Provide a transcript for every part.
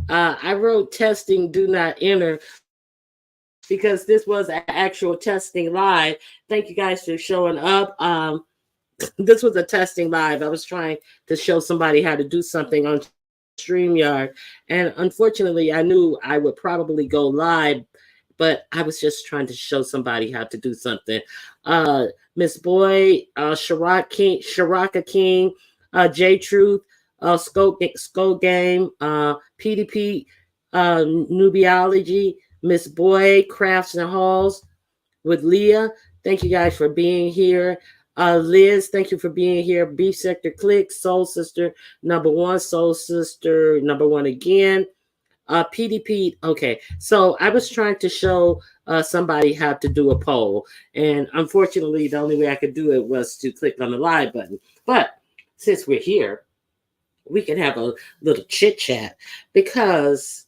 I wrote testing, do not enter because this was an actual testing live. Thank you guys for showing up. This was a testing live. I was trying to show somebody how to do something on StreamYard. And unfortunately, I knew I would probably go live, but I was just trying to show somebody how to do something. Miss Boy, Sharaka King, J Truth, Skull Game, PDP, Nubiology, Miss Boy, Crafts and Halls with Leah. Thank you guys for being here. Liz, thank you for being here. B Sector Click, Soul Sister number one, Soul Sister number one again. PDP. Okay, so I was trying to show somebody how to do a poll, and unfortunately, the only way I could do it was to click on the live button. But since we're here, we can have a little chit chat because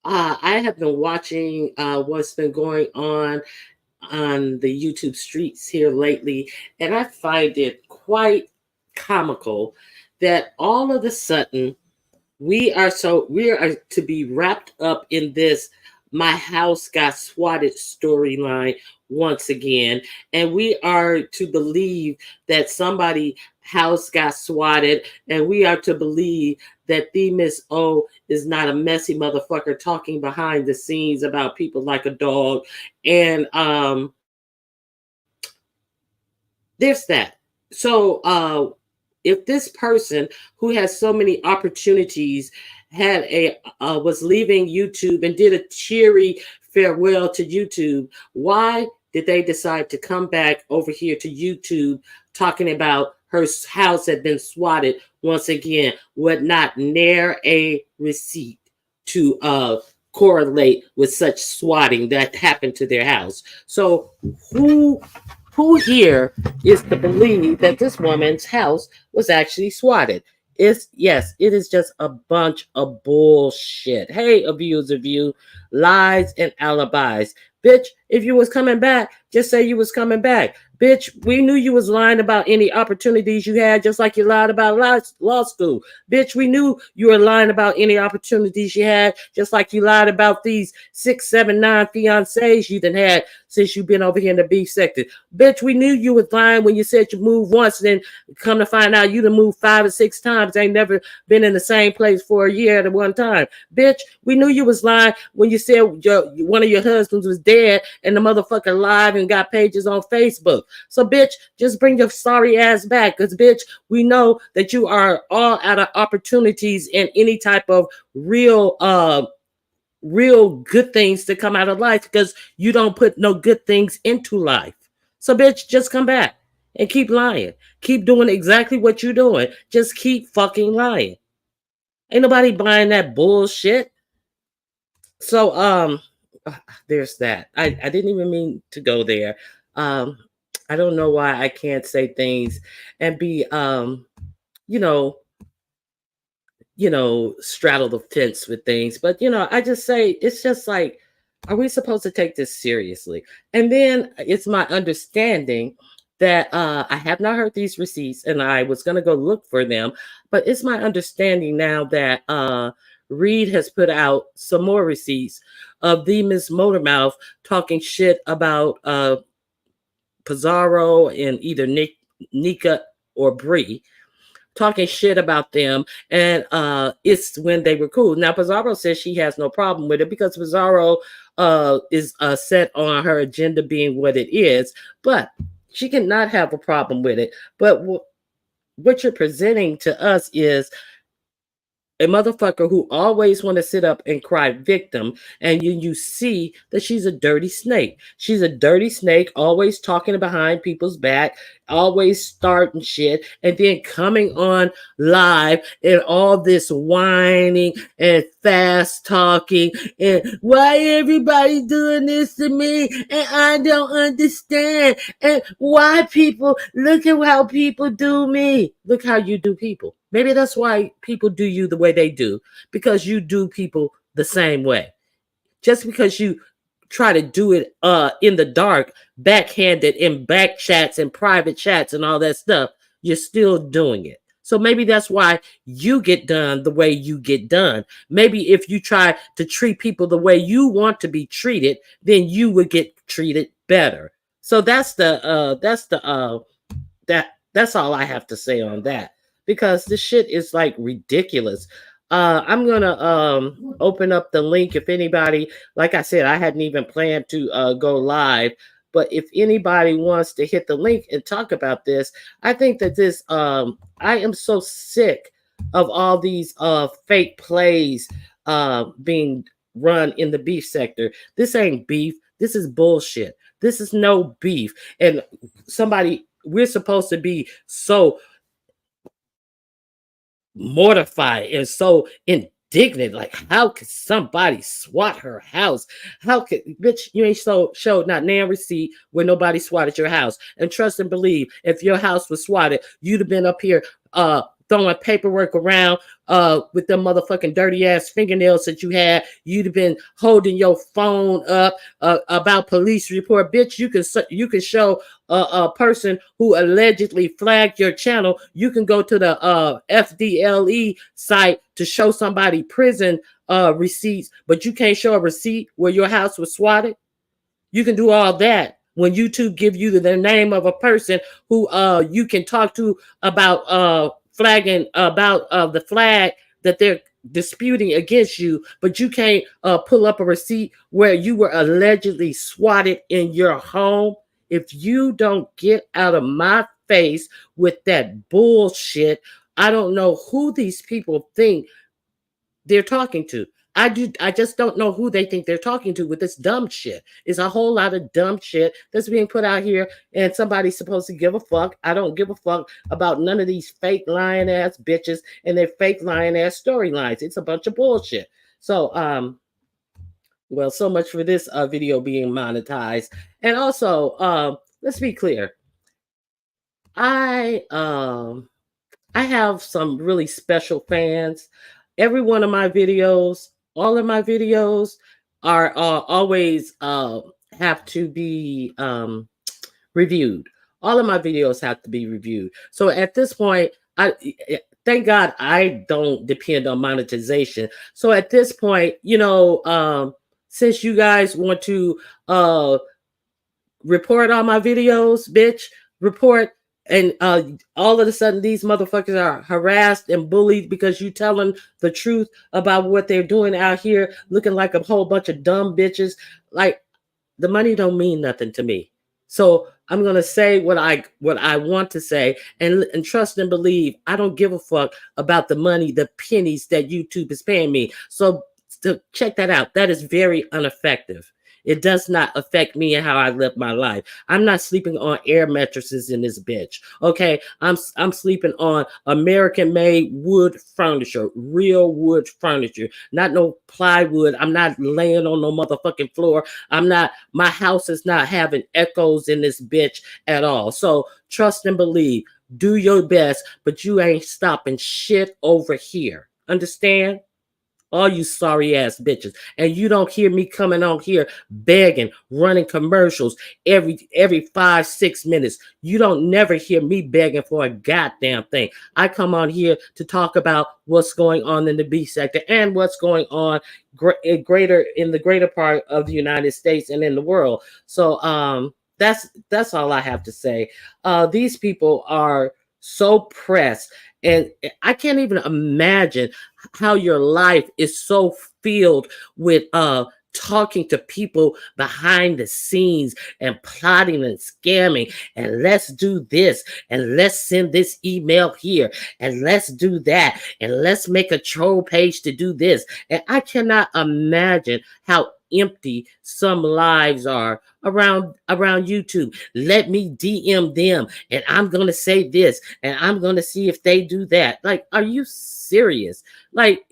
I have been watching what's been going on the YouTube streets here lately, and I find it quite comical that all of a sudden we are to be wrapped up in this my house got swatted storyline once again, and we are to believe that somebody house got swatted, and we are to believe that the Miss O is not a messy motherfucker talking behind the scenes about people like a dog. And there's that. So if this person who has so many opportunities had a was leaving YouTube and did a cheery farewell to YouTube, why did they decide to come back over here to YouTube talking about her house had been swatted once again, would not near a receipt to correlate with such swatting that happened to their house? So who here is to believe that this woman's house was actually swatted? Yes, it is just a bunch of bullshit. Hey, abuse of you, lies and alibis. Bitch, if you was coming back, just say you was coming back. Bitch, we knew you was lying about any opportunities you had, just like you lied about law school. Bitch, we knew you were lying about any opportunities you had, just like you lied about these 6, 7, 9 fiancés you done had since you've been over here in the B sector. Bitch, we knew you was lying when you said you moved once, and then come to find out you done moved 5 or 6 times. Ain't never been in the same place for a year at one time. Bitch, we knew you was lying when you said one of your husbands was dead and the motherfucker live and got pages on Facebook. So, bitch, just bring your sorry ass back, because, bitch, we know that you are all out of opportunities and any type of real good things to come out of life, because you don't put no good things into life. So, bitch, just come back and keep lying. Keep doing exactly what you're doing. Just keep fucking lying. Ain't nobody buying that bullshit. So, there's that. I didn't even mean to go there. I don't know why I can't say things and be you know, straddle the fence with things. But I just say it's just like, are we supposed to take this seriously? And then it's my understanding that I have not heard these receipts, and I was gonna go look for them, but it's my understanding now that Reed has put out some more receipts of the Miss Motormouth talking shit about Pizarro and either Nika or Bree, talking shit about them, and it's when they were cool. Now Pizarro says she has no problem with it because Pizarro is set on her agenda being what it is, but she cannot have a problem with it. But what you're presenting to us is a motherfucker who always want to sit up and cry victim, and you see that she's a dirty snake. She's a dirty snake, always talking behind people's back, always starting shit, and then coming on live and all this whining and fast talking and why everybody doing this to me and I don't understand, and why people, look at how people do me. Look how you do people. Maybe that's why people do you the way they do, because you do people the same way. Just because you try to do it in the dark, backhanded, in back chats and private chats and all that stuff, you're still doing it. So maybe that's why you get done the way you get done. Maybe if you try to treat people the way you want to be treated, then you would get treated better. So that's all I have to say on that, because this shit is like ridiculous. I'm gonna open up the link if anybody, like I said, I hadn't even planned to go live, but if anybody wants to hit the link and talk about this, I think that this I am so sick of all these fake plays being run in the beef sector. This ain't beef. This is bullshit. This is no beef. And somebody, we're supposed to be so mortified and so indignant. Like, how could somebody swat her house? How could, bitch, you ain't showed not nan receipt where nobody swatted your house. And trust and believe, if your house was swatted, you'd have been up here throwing paperwork around with them motherfucking dirty ass fingernails that you had. You'd have been holding your phone up about police report. Bitch, you can show a person who allegedly flagged your channel. You can go to the FDLE site to show somebody prison receipts, but you can't show a receipt where your house was swatted. You can do all that when YouTube give you the name of a person who you can talk to about flagging about the flag that they're disputing against you, but you can't pull up a receipt where you were allegedly swatted in your home. If you don't get out of my face with that bullshit, I don't know who these people think they're talking to. I just don't know who they think they're talking to with this dumb shit. It's a whole lot of dumb shit that's being put out here, and somebody's supposed to give a fuck. I don't give a fuck about none of these fake lying ass bitches and their fake lying ass storylines. It's a bunch of bullshit. So well, so much for this video being monetized. And also, let's be clear. I have some really special fans. Every one of my videos, all of my videos are always have to be reviewed. All of my videos have to be reviewed. So at this point, thank God I don't depend on monetization. So at this point, since you guys want to report all my videos, bitch, report. And all of a sudden, these motherfuckers are harassed and bullied because you tell them the truth about what they're doing out here, looking like a whole bunch of dumb bitches. Like, the money don't mean nothing to me. So I'm gonna say what I want to say, and trust and believe. I don't give a fuck about the money, the pennies that YouTube is paying me. So to check that out, that is very ineffective. It does not affect me and how I live my life. I'm not sleeping on air mattresses in this bitch. Okay, I'm sleeping on American-made wood furniture, real wood furniture, not no plywood. I'm not laying on no motherfucking floor. My house is not having echoes in this bitch at all. So trust and believe. Do your best, but you ain't stopping shit over here. Understand? All you sorry ass bitches. And you don't hear me coming on here begging, running commercials every 5-6 minutes. You don't never hear me begging for a goddamn thing. I come on here to talk about what's going on in the beef sector and what's going on in the greater part of the United States and in the world. So that's all I have to say. These people are so pressed, and I can't even imagine how your life is so filled with talking to people behind the scenes and plotting and scamming, and let's do this, and let's send this email here, and let's do that, and let's make a troll page to do this. And I cannot imagine how empty some lives are around YouTube. Let me DM them, and I'm gonna say this, and I'm gonna see if they do that. Like, are you serious? Like,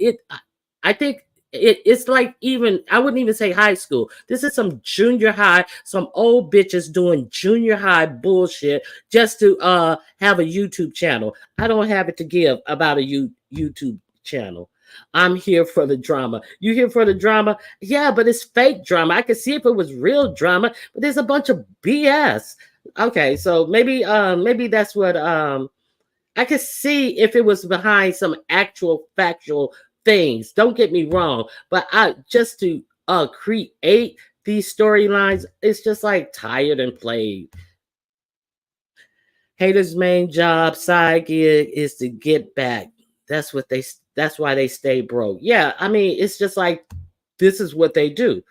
I think it's like, even, I wouldn't even say high school. This is some junior high, some old bitches doing junior high bullshit just to have a YouTube channel. I don't have it to give about a YouTube channel. I'm here for the drama. You here for the drama? Yeah, but it's fake drama. I could see if it was real drama, but there's a bunch of BS. Okay, so maybe that's what I could see if it was behind some actual factual things. Don't get me wrong, but I just to create these storylines, it's just like tired and played. Haters' main job, side gig, is to get back. That's what they. That's why they stay broke. Yeah, I mean, it's just like this is what they do.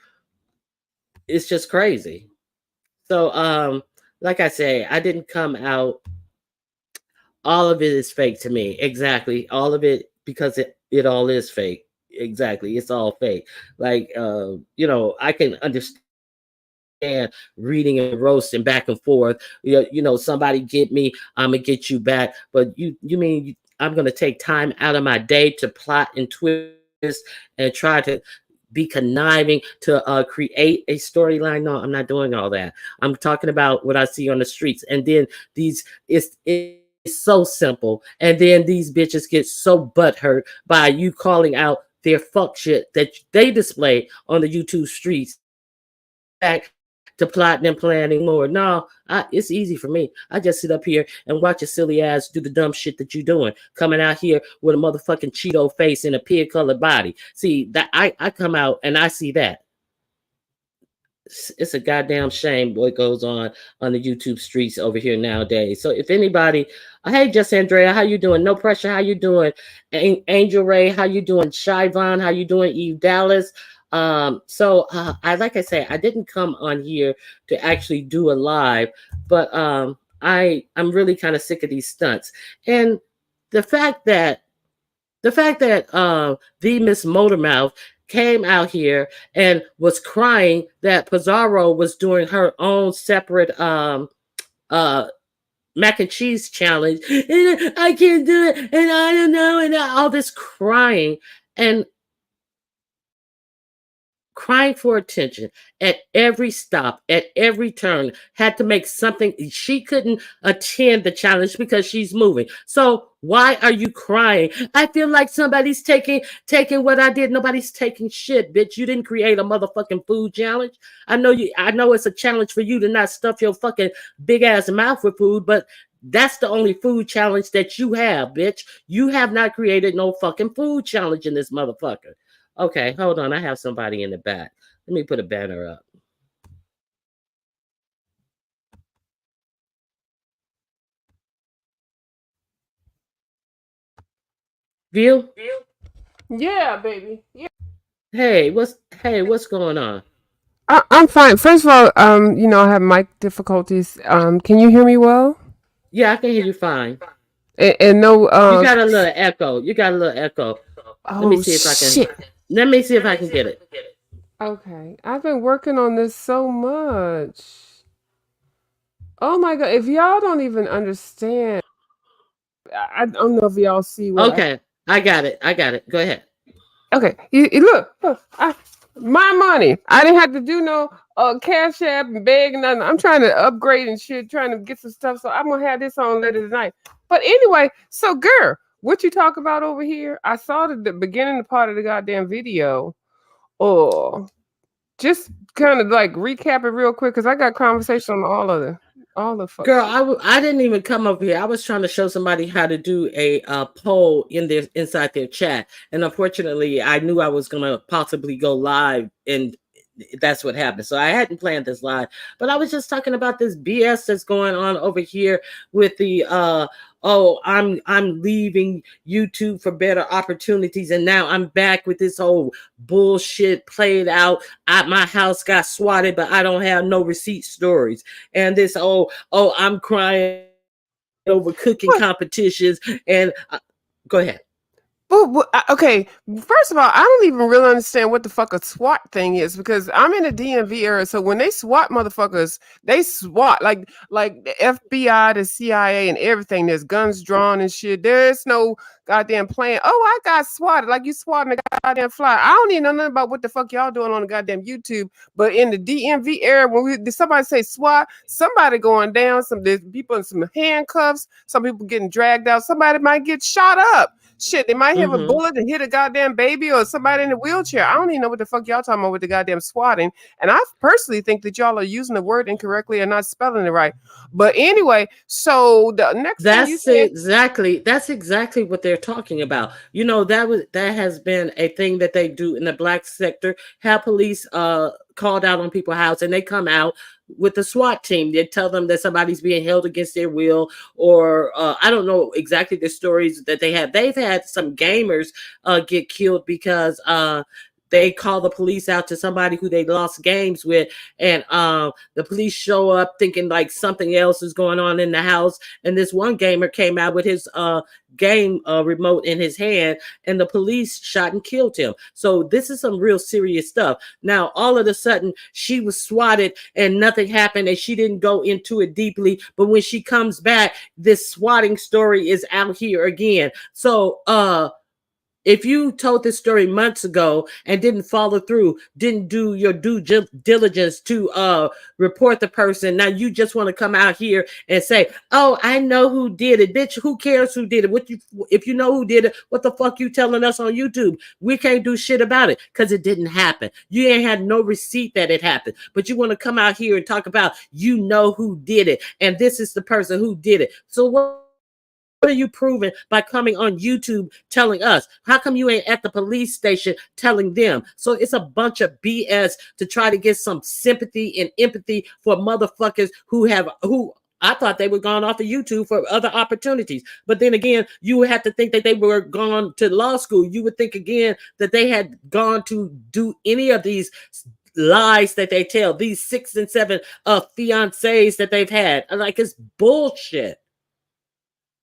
It's just crazy. So, like I say, I didn't come out. All of it is fake to me. Exactly, all of it because it all is fake. Exactly, it's all fake. Like, I can understand reading and roasting back and forth. Somebody get me, I'm gonna get you back. But you mean I'm gonna take time out of my day to plot and twist and try to be conniving to create a storyline? No, I'm not doing all that. I'm talking about what I see on the streets, and then these it's so simple, and then these bitches get so butthurt by you calling out their fuck shit that they display on the YouTube streets back to plotting and planning more. No, it's easy for me. I just sit up here and watch your silly ass do the dumb shit that you doing. Coming out here with a motherfucking Cheeto face and a pig colored body. See, that I come out and I see that. It's a goddamn shame what goes on the YouTube streets over here nowadays. So if anybody, hey, Just Andrea, how you doing? No pressure, how you doing? Angel Ray, how you doing? Shy Vaughn, how you doing? Eve Dallas. I like I say, I didn't come on here to actually do a live, but I'm really kind of sick of these stunts. And the fact that the Miss Motormouth came out here and was crying that Pizarro was doing her own separate uh mac and cheese challenge, and I can't do it, and I don't know, and all this and crying for attention at every stop, at every turn, had to make something. She couldn't attend the challenge because she's moving. So why are you crying? I feel like somebody's taking what I did. Nobody's taking shit, bitch. You didn't create a motherfucking food challenge. I know it's a challenge for you to not stuff your fucking big ass mouth with food, but that's the only food challenge that you have, bitch. You have not created no fucking food challenge in this motherfucker. Okay, hold on. I have somebody in the back. Let me put a banner up. View? Yeah, baby. Yeah. What's going on? I'm fine. First of all, I have mic difficulties. Can you hear me well? Yeah, I can hear you fine. And no, You got a little echo. You got a little echo. Let me oh see if I can. shit. Let me see if I can get it. Okay, I've been working on this so much. Oh my god, if y'all don't even understand, I don't know if y'all see what I. Okay, I got it. I got it. Go ahead. Okay, look, my money. I didn't have to do no cash app and beg and nothing. I'm trying to upgrade and shit, trying to get some stuff. So I'm gonna have this on later tonight. But anyway, so girl, what you talk about over here? I saw the beginning part of the goddamn video. Oh, just kind of like recap it real quick because I got conversation on all the fuck Girl, shit. I didn't even come up here. I was trying to show somebody how to do a poll inside their chat, and unfortunately, I knew I was gonna possibly go live, and that's what happened. So I hadn't planned this live, but I was just talking about this BS that's going on over here with the oh, I'm leaving YouTube for better opportunities, and now I'm back with this whole bullshit played out. My house got swatted, but I don't have no receipt stories, and this I'm crying over cooking What? competitions, and go ahead. Okay, first of all, I don't even really understand what the fuck a SWAT thing is because I'm in the DMV era. So when they SWAT motherfuckers, they SWAT like the FBI, the CIA, and everything. There's guns drawn and shit. There's no goddamn plan. Oh, I got swatted like you swatting a goddamn fly. I don't even know nothing about what the fuck y'all doing on the goddamn YouTube. But in the DMV era, when did somebody say SWAT, somebody going down. There's people in some handcuffs. Some people getting dragged out. Somebody might get shot up. Shit, they might have a Mm-hmm. bullet and hit a goddamn baby or somebody in a wheelchair. I don't even know what the fuck y'all talking about with the goddamn swatting. And I personally think that y'all are using the word incorrectly and not spelling it right. But anyway, so the next thing you said, That's exactly what they're talking about. That has been a thing that they do in the black sector. Have police called out on people's house, and they come out with the SWAT team. They tell them that somebody's being held against their will, or I don't know exactly the stories that they have. They've had some gamers get killed because they call the police out to somebody who they lost games with, and the police show up thinking like something else is going on in the house, and this one gamer came out with his game remote in his hand, and the police shot and killed him. So this is some real serious stuff. Now all of a sudden she was swatted and nothing happened, and she didn't go into it deeply, but when she comes back, this swatting story is out here again. So if you told this story months ago and didn't follow through, didn't do your due diligence to report the person, now you just want to come out here and say, "Oh, I know who did it." Bitch, who cares who did it? If you know who did it, what the fuck you telling us on YouTube? We can't do shit about it because it didn't happen. You ain't had no receipt that it happened, but you want to come out here and talk about you know who did it, and this is the person who did it. So what are you proving by coming on YouTube telling us? How come you ain't at the police station telling them? So it's a bunch of BS to try to get some sympathy and empathy for motherfuckers who I thought they were gone off of YouTube for other opportunities. But then again, you would have to think that they were gone to law school. You would think again that they had gone to do any of these lies that they tell, these 6 and 7 fiancés that they've had. Like, it's bullshit.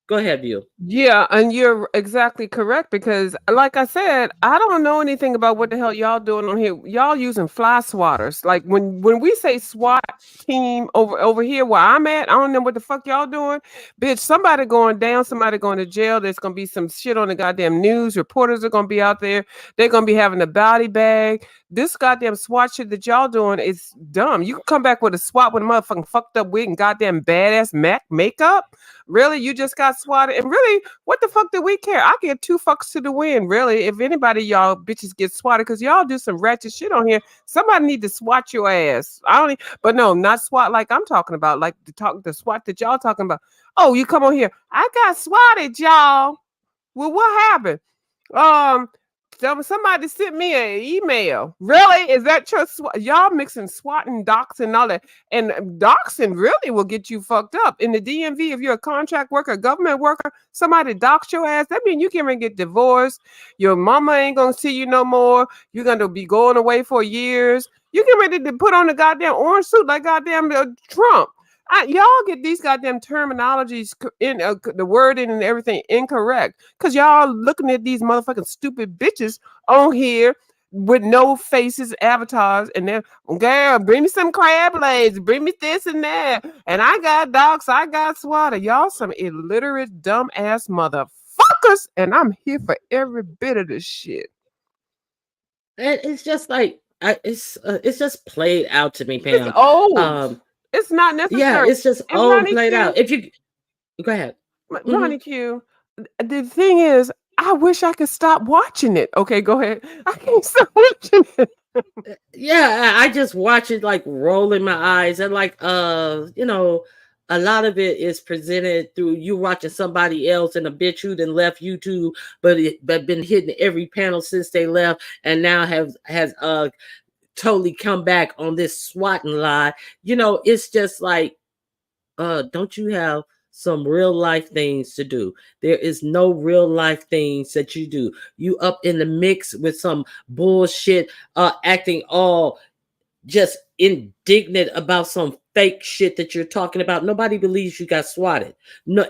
Go ahead, View. yeah, and you're exactly correct because, like I said, I don't know anything about what the hell y'all doing on here. Y'all using fly swatters. Like when we say SWAT team over here where I'm at, I don't know what the fuck y'all doing. Bitch, somebody going down, somebody going to jail. There's gonna be some shit on the goddamn news. Reporters are gonna be out there. They're gonna be having a body bag. This goddamn SWAT shit that y'all doing is dumb. You can come back with a SWAT with a motherfucking fucked up wig and goddamn badass makeup. Really, you just got swatted, and really, what the fuck do we care? I get 2 fucks to the wind. Really, if anybody y'all bitches get swatted, because y'all do some ratchet shit on here, somebody need to swat your ass. I don't, but no, not swat like I'm talking about, like the swat that y'all talking about. Oh, you come on here, I got swatted, y'all. Well, what happened? Um, somebody sent me an email. Really? Is that your y'all mixing SWAT and docs and all that? And doxing really will get you fucked up. In the DMV, if you're a contract worker, government worker, somebody dox your ass. That means you can't get divorced. Your mama ain't gonna see you no more. You're gonna be going away for years. You get ready to put on the goddamn orange suit like goddamn Trump. Y'all get these goddamn terminologies in the wording and everything incorrect because y'all looking at these motherfucking stupid bitches on here with no faces, avatars, and then girl, bring me some crab legs, bring me this and that, and I got dogs, I got swatter. Y'all some illiterate, dumb ass motherfuckers, and I'm here for every bit of this shit. And it's just like it's just played out to me, It's Pam. old. Um, It's not yeah, necessary. it's just And all Ronnie played Q, out. If you go ahead. Hmm. Ronnie Q, the thing is, I wish I could stop watching it. Okay, go ahead. I can't stop watching it. Yeah, I just watch it like rolling my eyes, and like a lot of it is presented through you watching somebody else and a bitch who then left YouTube, but been hitting every panel since they left, and now has totally come back on this swatting lie. It's just like, don't you have some real life things to do? There is no real life things that you do. You up in the mix with some bullshit, acting all just indignant about some fake shit that you're talking about. Nobody believes you got swatted. No,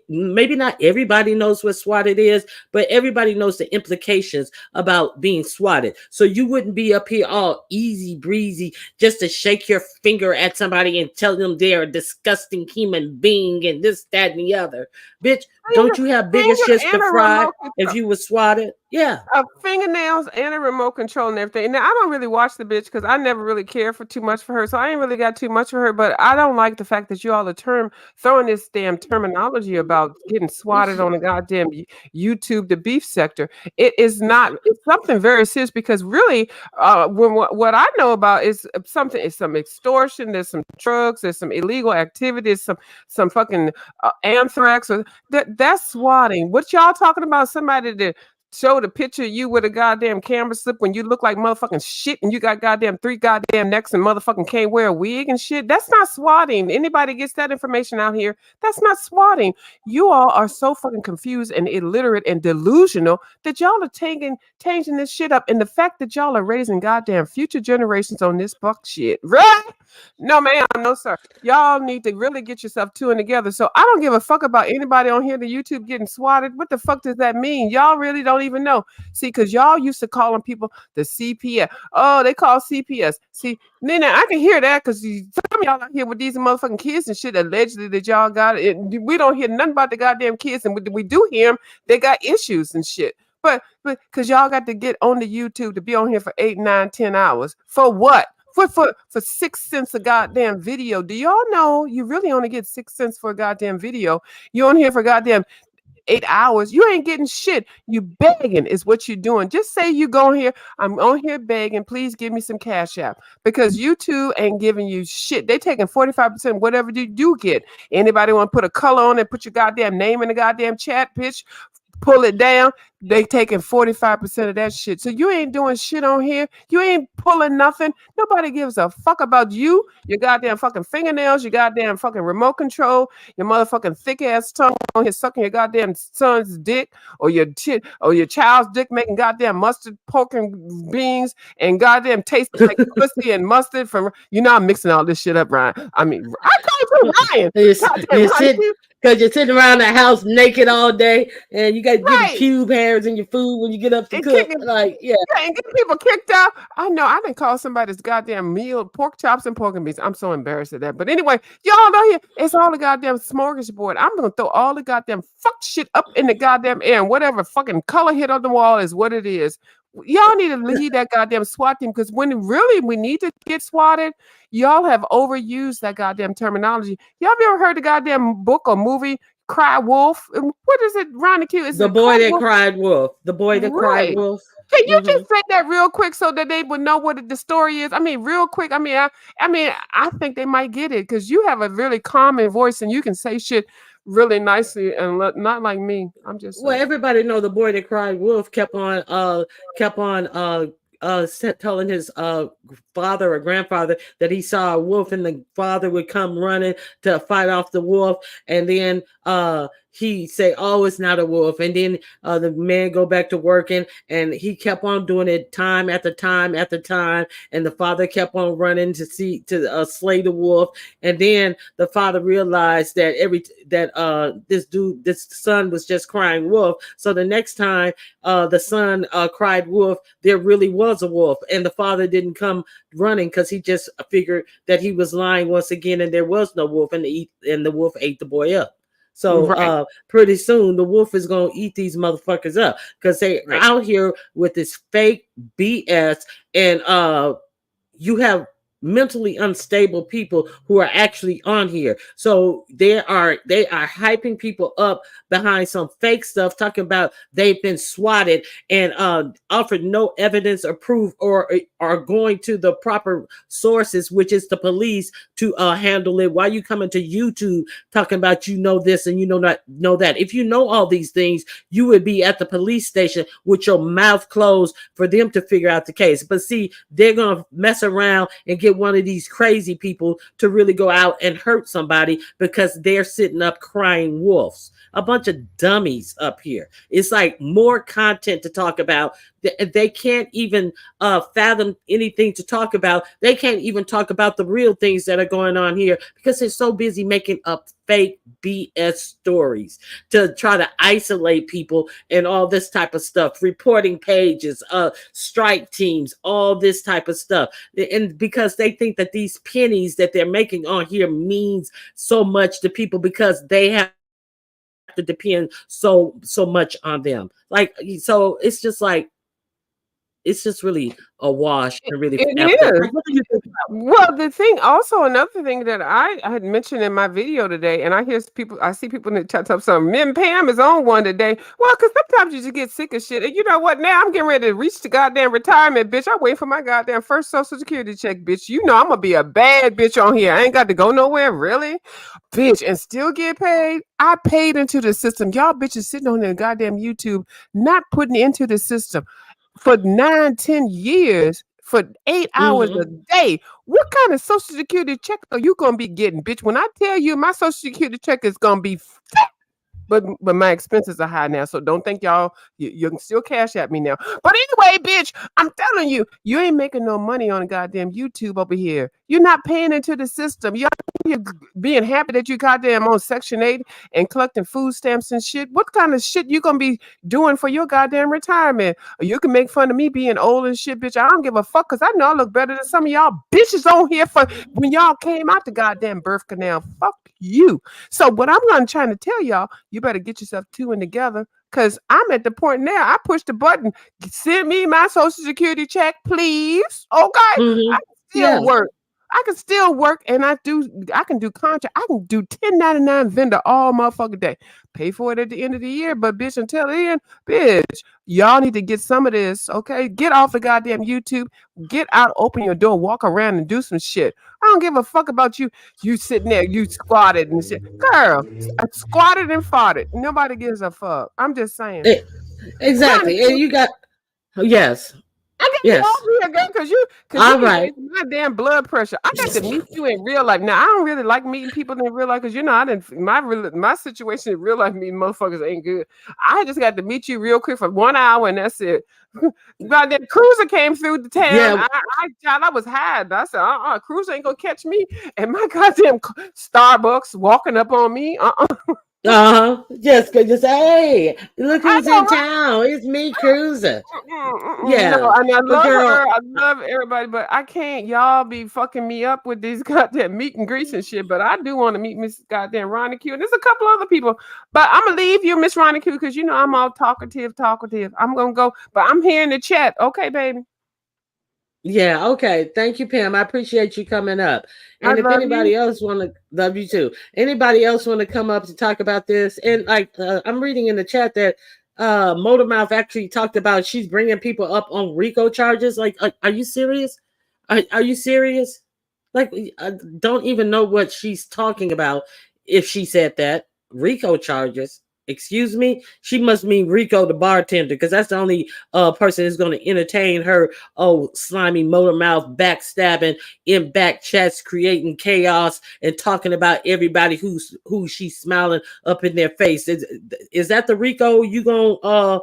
maybe not everybody knows what swatted is, but everybody knows the implications about being swatted. So you wouldn't be up here all easy breezy just to shake your finger at somebody and tell them they're a disgusting human being and this, that, and the other. Bitch, don't you have bigger Finger shits to and a fry remote if control. you was swatted? Yeah. Fingernails and a remote control and everything. Now I don't really watch the bitch because I never really cared for too much much for her, so I ain't really got too much for her. But I don't like the fact that you all are throwing this damn terminology about getting swatted on a goddamn YouTube, the beef sector. It is not. It's something very serious because really, what I know about is something. It's some extortion. There's some drugs. There's some illegal activities. Some fucking anthrax. Or that's swatting. What y'all talking about? Somebody that showed a picture of you with a goddamn camera slip when you look like motherfucking shit and you got goddamn 3 goddamn necks and motherfucking can't wear a wig and shit. That's not swatting. Anybody gets that information out here, that's not swatting. You all are so fucking confused and illiterate and delusional that y'all are changing this shit up. And the fact that y'all are raising goddamn future generations on this fuck shit, right? No, ma'am, no, sir. Y'all need to really get yourself two and together. So I don't give a fuck about anybody on here to YouTube getting swatted. What the fuck does that mean? Y'all really don't even know. See, because y'all used to calling people the CPS. Oh, they call CPS. See, Nina, I can hear that because some of y'all out here with these motherfucking kids and shit allegedly that y'all got it. We don't hear nothing about the goddamn kids, and we do hear them. They got issues and shit. But because y'all got to get on the YouTube to be on here for 8, 9, 10 hours. For what? For 6 cents a goddamn video. Do y'all know you really only get 6 cents for a goddamn video? You on here for goddamn 8 hours. You ain't getting shit. You begging is what you're doing. Just say you go here. I'm on here begging. Please give me some cash app because YouTube ain't giving you shit. They taking 45% whatever you do get. Anybody want to put a color on it? Put your goddamn name in the goddamn chat, bitch. Pull it down. They taking 45% of that shit. So you ain't doing shit on here. You ain't pulling nothing. Nobody gives a fuck about you, your goddamn fucking fingernails, your goddamn fucking remote control, your motherfucking thick ass tongue on here sucking your goddamn son's dick or your child's dick making goddamn mustard, pork and beans and goddamn tasting like pussy and mustard from I'm mixing all this shit up, Ryan. I mean, I called you Ryan. Because you're sitting around the house naked all day and you got to get pube hairs in your food when you get up to cook. And get people kicked out. I know. I didn't call somebody's goddamn meal pork chops and pork and beans. I'm so embarrassed at that. But anyway, y'all know here, it's all the goddamn smorgasbord. I'm going to throw all the goddamn fuck shit up in the goddamn air and whatever fucking color hit on the wall is what it is. Y'all need to leave that goddamn SWAT team because when really we need to get swatted, y'all have overused that goddamn terminology. Y'all have ever heard the goddamn book or movie Cry Wolf? What is it, Ronnie Q? Is the boy that cried wolf. The boy that cried wolf. Can you just say that real quick so that they would know what the story is? I mean, real quick. I think they might get it because you have a really calming voice and you can say shit really nicely and not like me. I'm just saying. Well, everybody know the boy that cried wolf kept on telling his father or grandfather that he saw a wolf and the father would come running to fight off the wolf, and then he say, "Oh, it's not a wolf," and then the man go back to working, and he kept on doing it time after time after time, and the father kept on running to slay the wolf, and then the father realized that this son was just crying wolf. So the next time the son cried wolf, there really was a wolf, and the father didn't come running because he just figured that he was lying once again, and there was no wolf, and the wolf ate the boy up. So pretty soon the wolf is going to eat these motherfuckers up because they out here with this fake BS, and you have mentally unstable people who are actually on here. So they are hyping people up behind some fake stuff, talking about they've been swatted and offered no evidence or proof or are going to the proper sources, which is the police, to handle it. While you coming to YouTube talking about this and not know that. If you know all these things, you would be at the police station with your mouth closed for them to figure out the case. But see, they're gonna mess around and get one of these crazy people to really go out and hurt somebody because they're sitting up crying wolves. A bunch of dummies up here. It's like more content to talk about. They can't even fathom anything to talk about. They can't even talk about the real things that are going on here because they're so busy making up fake BS stories to try to isolate people and all this type of stuff, reporting pages, strike teams, all this type of stuff. And because they think that these pennies that they're making on here means so much to people because they have to depend so much on them. So it's just like, it's just really a wash and really effed It up. is. Like, what do you think? Well, the thing also another thing that I had mentioned in my video today, and I see people in the chat up something. Me and Pam is on one today. Well, because sometimes you just get sick of shit. And you know what? Now I'm getting ready to reach the goddamn retirement, bitch. I wait for my goddamn first social security check, bitch. You know I'm gonna be a bad bitch on here. I ain't got to go nowhere, really, bitch, and still get paid. I paid into the system. Y'all bitches sitting on the goddamn YouTube, not putting into the system for 9, 10 years for 8 hours a Mm-hmm. day. What kind of social security check are you gonna be getting, bitch? When I tell you my social security check is gonna be but my expenses are high now, so don't think you can still cash at me now. But anyway, bitch, I'm telling you, you ain't making no money on goddamn YouTube over here. You're not paying into the system. You're being happy that you goddamn on Section 8 and collecting food stamps and shit. What kind of shit you gonna be doing for your goddamn retirement? Or you can make fun of me being old and shit, bitch. I don't give a fuck because I know I look better than some of y'all bitches on here for when y'all came out the goddamn birth canal. Fuck you. So what I'm gonna try to tell y'all, you better get yourself two and together. Cause I'm at the point now. I push the button. Send me my social security check, please. Okay. I Mm-hmm. can Yeah. still work. I can still work and I can do contract. I can do 1099 vendor all motherfucking day. Pay for it at the end of the year. But bitch, until then, bitch, y'all need to get some of this. Okay. Get off the goddamn YouTube. Get out, open your door, walk around and do some shit. I don't give a fuck about you. You sitting there, you squatted and shit. Girl, I squatted and farted. Nobody gives a fuck. I'm just saying. E- exactly. And Ronicule, you got yes. I got you Yes. over here, girl, because you All be right. raising my damn blood pressure. I got to meet you in real life. Now I don't really like meeting people in real life because you know I didn't my situation in real life meeting motherfuckers ain't good. I just got to meet you real quick for 1 hour and that's it. Goddamn cruiser came through the town. Yeah. I was hiding. I said, cruiser ain't gonna catch me. And my goddamn Starbucks walking up on me. Uh-huh. Just hey, look I who's know, in town. It's me, Cruiser. No, Yeah. and I But love girl, her. I love everybody, but I can't. Y'all be fucking me up with these goddamn meet and greets and shit. But I do want to meet Miss Goddamn Ronnie Q. And there's a couple other people. But I'm gonna leave you, Miss Ronnie Q, because you know I'm all talkative. I'm gonna go, but I'm here in the chat. Okay, baby. yeah, okay. Thank you, Pam. I appreciate you coming up. I And if love you. anybody else want to, love you too. Anybody else want to come up to talk about this? And like, I'm reading in the chat that Motormouth actually talked about she's bringing people up on RICO charges. Like, are you serious? Are you serious? Like, I don't even know what she's talking about if she said that. RICO charges. Excuse me? She must mean Rico the bartender because that's the only person who's going to entertain her. Oh, slimy motor mouth backstabbing in back chats, creating chaos and talking about everybody who she's smiling up in their face. Is that the Rico you gonna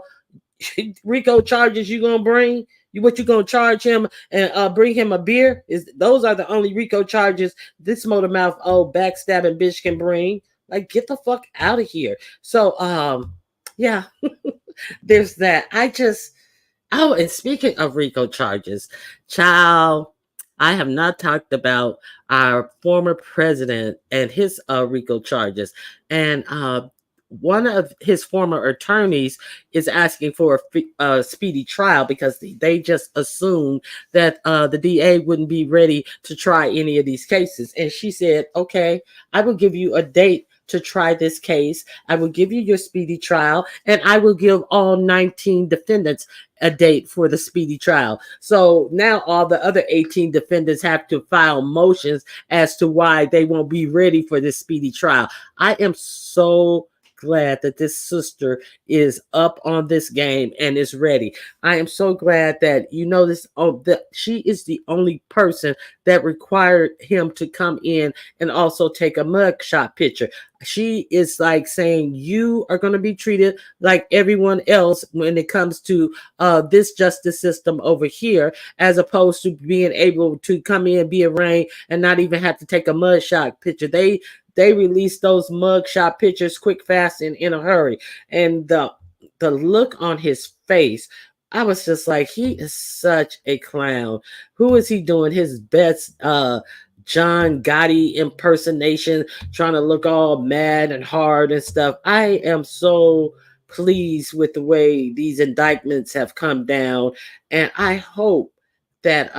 Rico charges you gonna bring? What you gonna charge him and bring him a beer? Is those are the only Rico charges this motor mouth backstabbing bitch can bring? Like get the fuck out of here. So yeah, there's that. Oh, and speaking of Rico charges, child, I have not talked about our former president and his Rico charges. And one of his former attorneys is asking for a speedy trial because they just assumed that the DA wouldn't be ready to try any of these cases. And she said, okay, I will give you a date to try this case. I will give you your speedy trial, and I will give all 19 defendants a date for the speedy trial. So now all the other 18 defendants have to file motions as to why they won't be ready for this speedy trial. I am so glad that this sister is up on this game and is ready. I am so glad that you know this. Oh, that she is the only person that required him to come in and also take a mugshot picture. She is like saying you are going to be treated like everyone else when it comes to this justice system over here, as opposed to being able to come in, be arraigned, and not even have to take a mugshot picture. They release those mugshot pictures quick, fast, and in a hurry. And the look on his face, I was just like, he is such a clown. Who is he doing his best John Gotti impersonation, trying to look all mad and hard and stuff? I am so pleased with the way these indictments have come down, and I hope that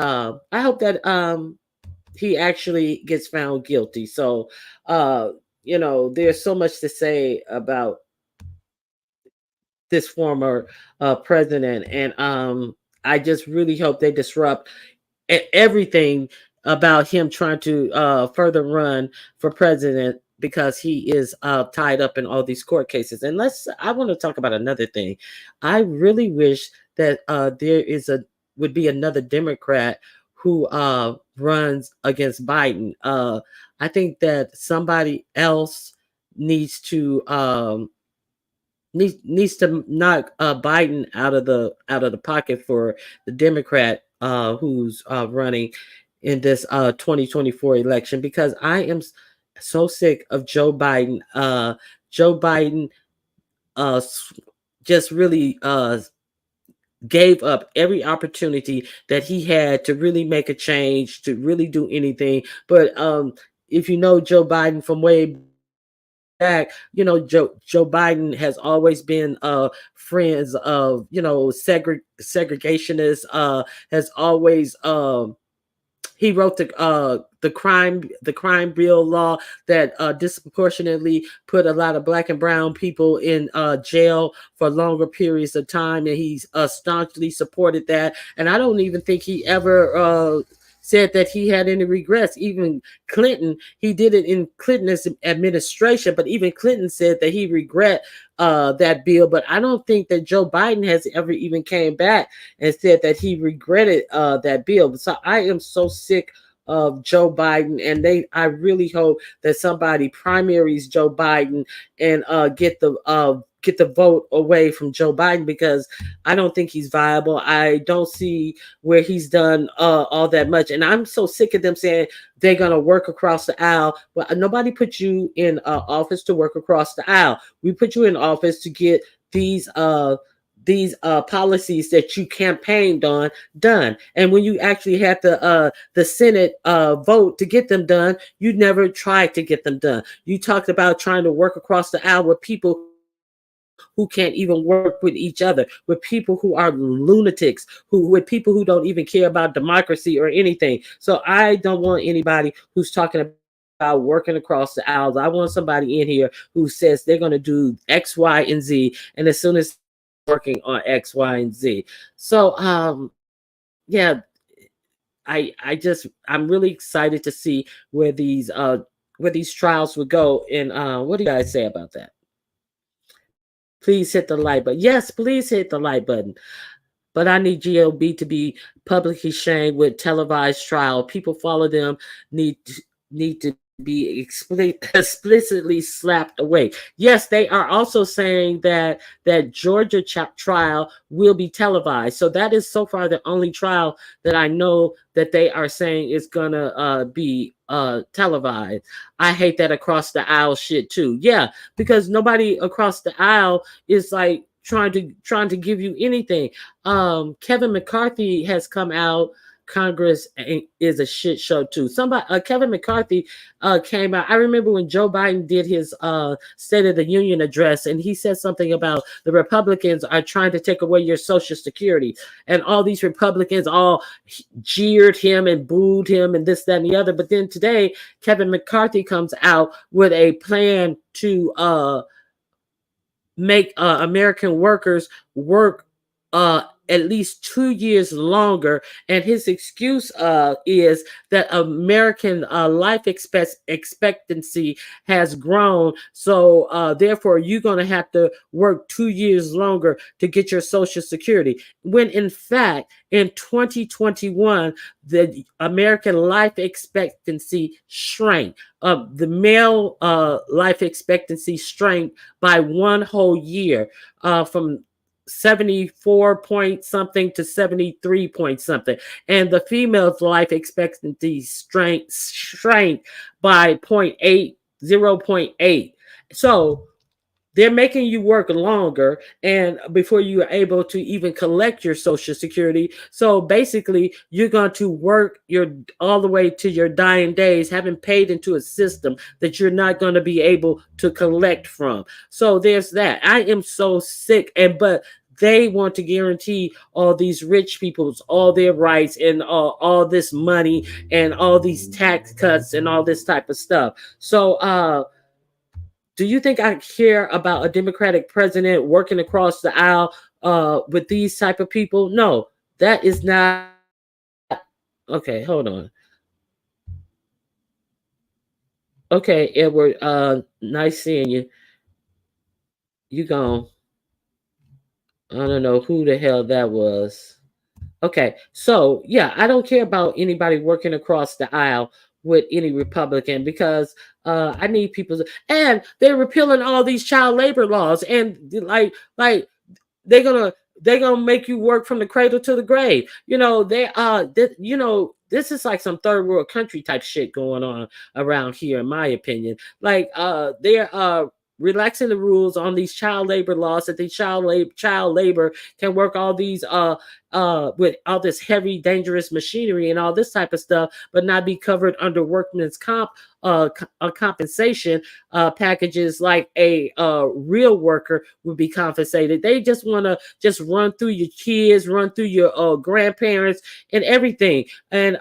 he actually gets found guilty. So, uh, there's so much to say about this former president, and I just really hope they disrupt everything about him trying to further run for president, because he is tied up in all these court cases. And I want to talk about another thing. I really wish that there would be another Democrat who runs against Biden. I think that somebody else needs to needs to knock Biden out of the pocket for the Democrat who's running in this 2024 election, because I am so sick of Joe Biden. Joe Biden uh, just really gave up every opportunity that he had to really make a change, to really do anything. But if you know Joe Biden from way back, Joe Biden has always been friends of segregationists. Has always he wrote the crime bill law that disproportionately put a lot of black and brown people in jail for longer periods of time, and he's staunchly supported that. And I don't even think he ever said that he had any regrets. Even Clinton, he did it in Clinton's administration, but even Clinton said that he regret that bill. But I don't think that Joe Biden has ever even came back and said that he regretted that bill. So I am so sick of Joe Biden, and I really hope that somebody primaries Joe Biden and get the vote away from Joe Biden, because I don't think he's viable. I don't see where he's done all that much, and I'm so sick of them saying they're gonna work across the aisle. Well, nobody put you in office to work across the aisle. We put you in office to get these policies that you campaigned on done. And when you actually had the Senate vote to get them done, you never tried to get them done. You talked about trying to work across the aisle with people who can't even work with each other, with people who are lunatics, with people who don't even care about democracy or anything. So I don't want anybody who's talking about working across the aisles. I want somebody in here who says they're going to do X, Y, and Z, and as soon as working on X, Y, and Z. So yeah, I'm really excited to see where these trials would go. And what do you guys say about that? Please hit the like button. Yes, please hit the like button. But I need GOB to be publicly shamed with televised trial. People follow them need to be explicitly slapped away. Yes, they are also saying that Georgia trial will be televised. So that is so far the only trial that I know that they are saying is gonna be televised. I hate that across the aisle shit too. Yeah, because nobody across the aisle is like trying to give you anything. Kevin McCarthy has come out. Congress is a shit show too. Kevin McCarthy came out. I remember when Joe Biden did his State of the Union address, and he said something about the Republicans are trying to take away your Social Security, and all these Republicans all jeered him and booed him and this, that, and the other. But then today, Kevin McCarthy comes out with a plan to make American workers work at least 2 years longer. And his excuse is that American life expectancy has grown. So therefore, you're going to have to work 2 years longer to get your Social Security. When in fact, in 2021, the American life expectancy shrank. The male life expectancy shrank by 1 whole year, from 74 point something to 73 point something, and the female's life expectancy shrank by 0.8. So they're making you work longer and before you are able to even collect your social security. So basically you're going to work your all the way to your dying days having paid into a system that you're not going to be able to collect from. So there's that. I am so sick, and but they want to guarantee all these rich people's all their rights and all this money and all these tax cuts and all this type of stuff. So do you think I care about a Democratic president working across the aisle with these type of people? No, that is not. Okay, hold on. Okay, Edward. Nice seeing you. You gone. I don't know who the hell that was. Okay, so yeah, I don't care about anybody working across the aisle with any Republican because I need people to, and they're repealing all these child labor laws and like they're gonna they're gonna make you work from the cradle to the grave. This is like some third world country type shit going on around here, in my opinion. Like they're relaxing the rules on these child labor laws that the child labor can work all these with all this heavy dangerous machinery and all this type of stuff, but not be covered under workman's compensation packages like a real worker would be compensated. They just want to just run through your kids, run through your grandparents and everything. And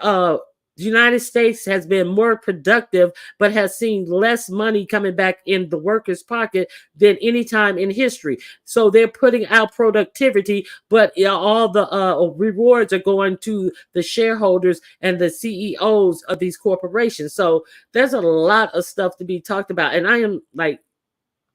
the United States has been more productive, but has seen less money coming back in the workers' pocket than any time in history. So they're putting out productivity, but all the rewards are going to the shareholders and the CEOs of these corporations. So there's a lot of stuff to be talked about, and I am like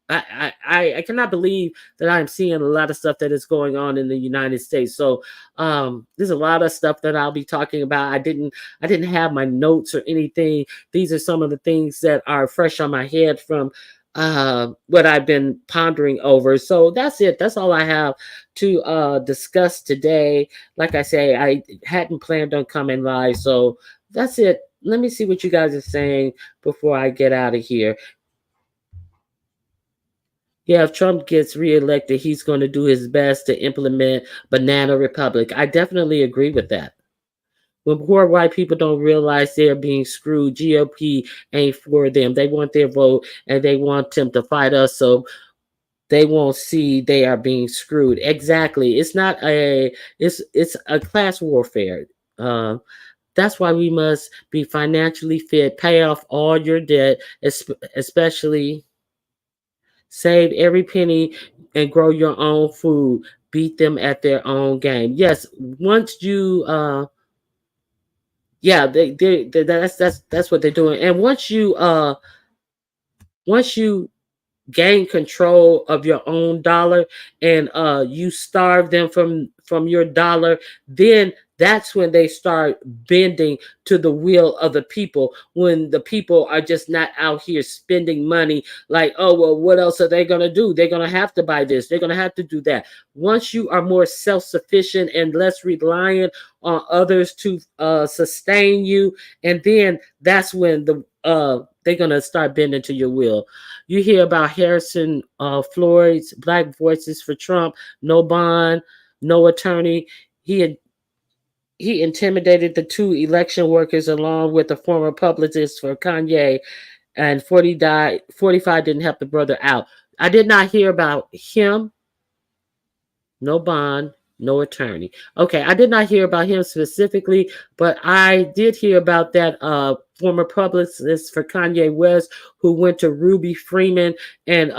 I cannot believe that I'm seeing a lot of stuff that is going on in the United States. So there's a lot of stuff that I'll be talking about. I didn't have my notes or anything. These are some of the things that are fresh on my head from what I've been pondering over. So that's it. That's all I have to discuss today. Like I say, I hadn't planned on coming live. So that's it. Let me see what you guys are saying before I get out of here. Yeah, if Trump gets reelected, he's going to do his best to implement Banana Republic. I definitely agree with that. When poor white people don't realize they're being screwed, GOP ain't for them. They want their vote and they want them to fight us so they won't see they are being screwed. Exactly. It's a class warfare. Um, that's why we must be financially fit, pay off all your debt, especially save every penny and grow your own food. Beat them at their own game. Yes, once you yeah, that's what they're doing. And once you gain control of your own dollar and you starve them from your dollar, then that's when they start bending to the will of the people, when the people are just not out here spending money like, oh well, what else are they going to do? They're going to have to buy this, they're going to have to do that. Once you are more self-sufficient and less reliant on others to sustain you, and then that's when they're going to start bending to your will. You hear about Harrison Floyd's Black Voices for Trump, no bond, no attorney. He had he intimidated the two election workers along with the former publicist for Kanye, and 45 didn't help the brother out. I did not hear about him. No bond, no attorney. Okay, I did not hear about him specifically, but I did hear about that former publicist for Kanye West who went to Ruby Freeman and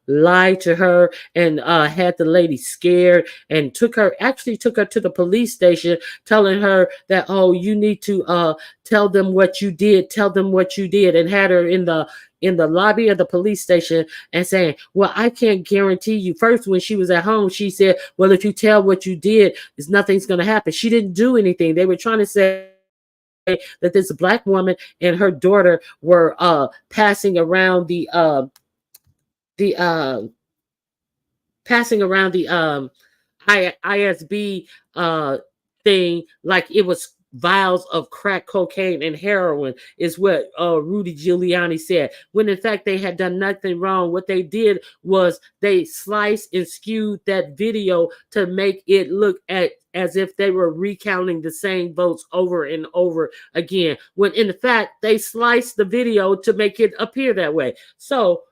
lied to her and had the lady scared and took her to the police station, telling her that, oh, you need to tell them what you did, and had her in the lobby of the police station and saying, well, I can't guarantee you. First, when she was at home, she said, well, if you tell what you did, is nothing's going to happen. She didn't do anything. They were trying to say that this black woman and her daughter were passing around the passing around the ISB thing like it was vials of crack cocaine and heroin, is what Rudy Giuliani said, when in fact they had done nothing wrong. What they did was they sliced and skewed that video to make it look at as if they were recounting the same votes over and over again, when in fact they sliced the video to make it appear that way. So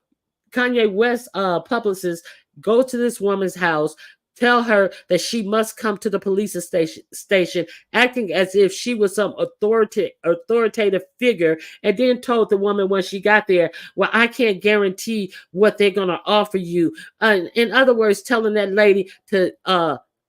Kanye West publicists go to this woman's house, tell her that she must come to the police station, acting as if she was some authoritative figure, and then told the woman when she got there, well, I can't guarantee what they're going to offer you. In other words, telling that lady to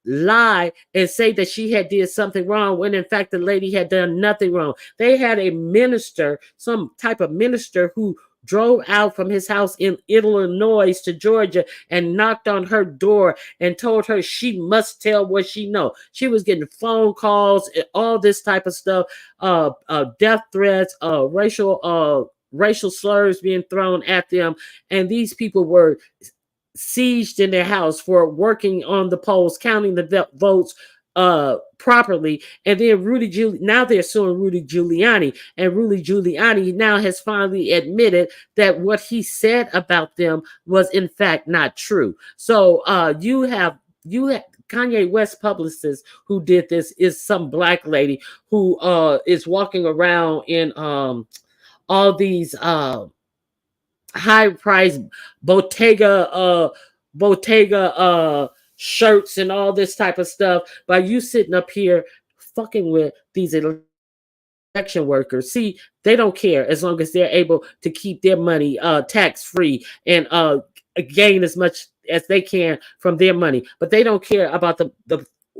lie and say that she had did something wrong, when in fact the lady had done nothing wrong. They had a minister, some type of minister, who drove out from his house in Illinois to Georgia and knocked on her door and told her she must tell what she know. She was getting phone calls, all this type of stuff, death threats, racial slurs being thrown at them, and these people were sieged in their house for working on the polls, counting the votes properly. And then now they're suing Rudy Giuliani, and Rudy Giuliani now has finally admitted that what he said about them was in fact not true. So you have Kanye West publicist who did this is some black lady who is walking around in all these high price Bottega shirts and all this type of stuff, by you sitting up here fucking with these election workers. See, they don't care as long as they're able to keep their money tax free and gain as much as they can from their money, but they don't care about the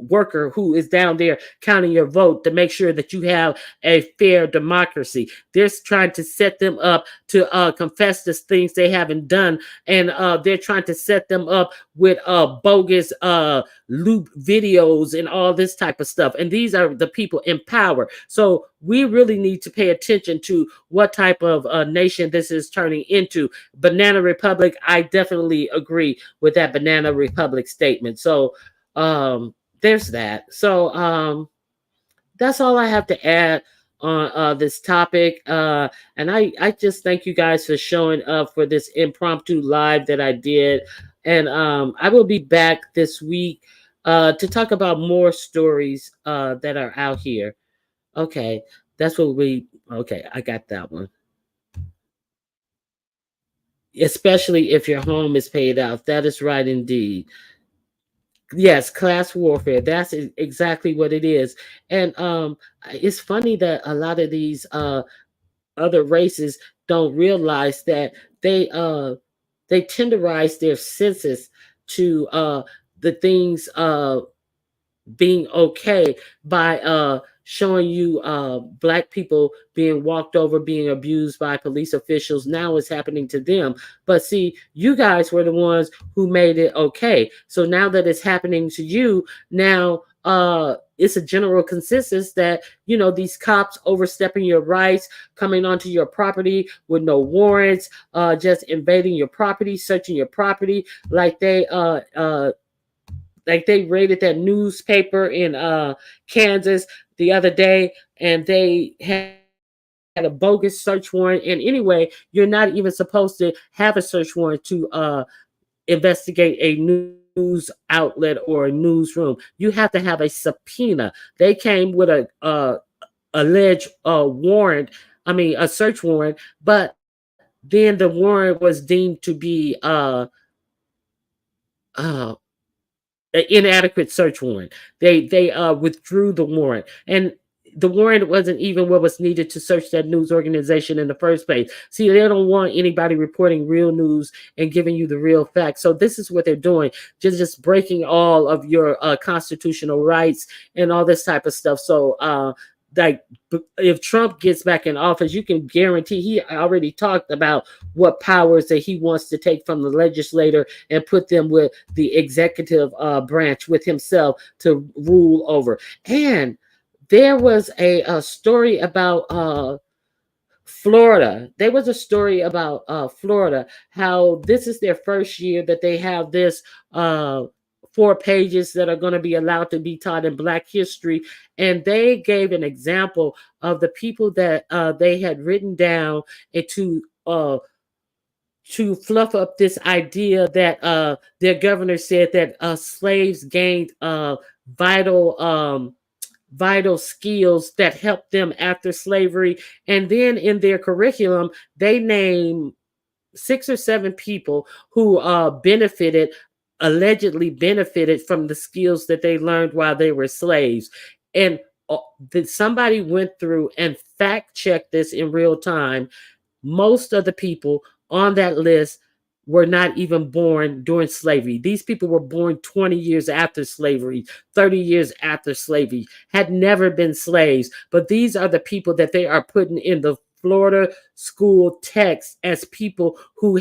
worker who is down there counting your vote to make sure that you have a fair democracy. They're trying to set them up to confess the things they haven't done, and they're trying to set them up with bogus loop videos and all this type of stuff. And these are the people in power. So we really need to pay attention to what type of nation this is turning into. Banana Republic, I definitely agree with that Banana Republic statement. So there's that. So that's all I have to add on this topic. And I just thank you guys for showing up for this impromptu live that I did. And I will be back this week to talk about more stories that are out here. Okay, okay, I got that one. Especially if your home is paid off. That is right indeed. Yes, class warfare. That's exactly what it is. And it's funny that a lot of these other races don't realize that they tenderize their senses to the things being okay by showing you black people being walked over, being abused by police officials. Now it's happening to them. But see, you guys were the ones who made it okay. So now that it's happening to you, now it's a general consensus that, you know, these cops overstepping your rights, coming onto your property with no warrants, just invading your property, searching your property, like they raided that newspaper in Kansas the other day, and they had a bogus search warrant. And anyway, you're not even supposed to have a search warrant to investigate a news outlet or a newsroom. You have to have a subpoena. They came with a alleged warrant. I mean, a search warrant, but then the warrant was deemed to be uh an inadequate search warrant. They withdrew the warrant, and the warrant wasn't even what was needed to search that news organization in the first place. See, they don't want anybody reporting real news and giving you the real facts. So this is what they're doing, just breaking all of your constitutional rights and all this type of stuff. So like, if Trump gets back in office, you can guarantee, he already talked about what powers that he wants to take from the legislator and put them with the executive branch, with himself to rule over. And there was a story about Florida. There was a story about Florida, how this is their first year that they have this 4 pages that are going to be allowed to be taught in Black history. And they gave an example of the people that they had written down and to fluff up this idea that their governor said that slaves gained vital vital skills that helped them after slavery. And then in their curriculum, they name 6 or 7 people who allegedly benefited from the skills that they learned while they were slaves. And that somebody went through and fact checked this in real time. Most of the people on that list were not even born during slavery. These people were born 20 years after slavery, 30 years after slavery, had never been slaves. But these are the people that they are putting in the Florida school text as people who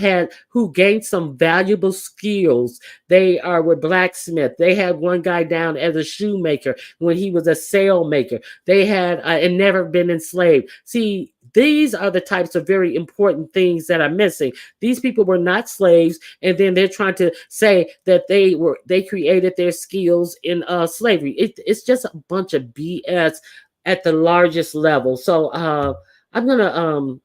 gained some valuable skills. Were blacksmith. They had one guy down as a shoemaker when he was a sailmaker. They had and never been enslaved. See, these are the types of very important things that are missing. These people were not slaves, and then they're trying to say that they created their skills in slavery. It's just a bunch of BS at the largest level. So I'm gonna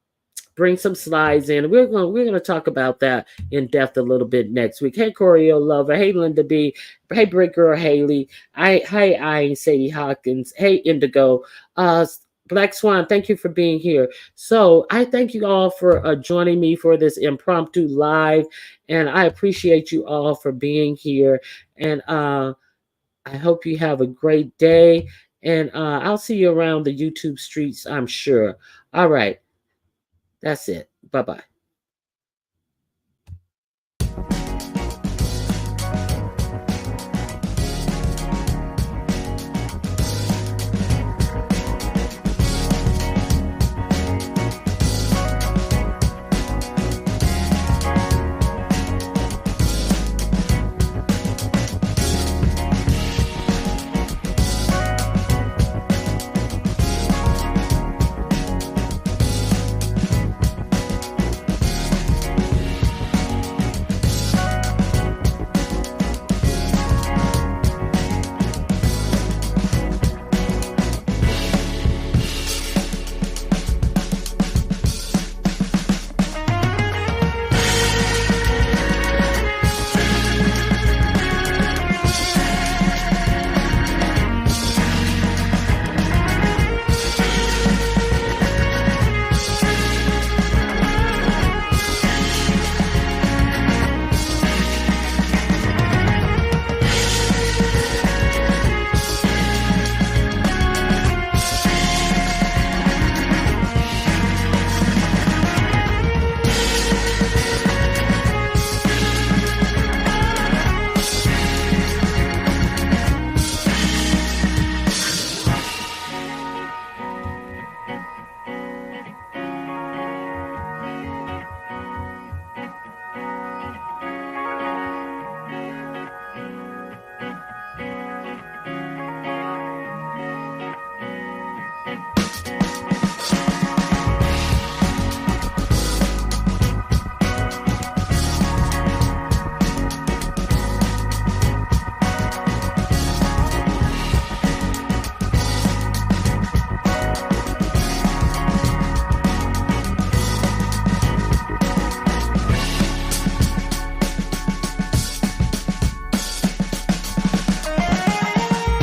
bring some slides in. We're gonna talk about that in depth a little bit next week. Hey Choreo Lover, hey Linda B, hey Brick Girl Haley, I Sadie Hawkins, hey Indigo, Black Swan, thank you for being here. So I thank you all for joining me for this impromptu live, and I appreciate you all for being here. And I hope you have a great day, and I'll see you around the YouTube streets, I'm sure. All right, that's it. Bye bye.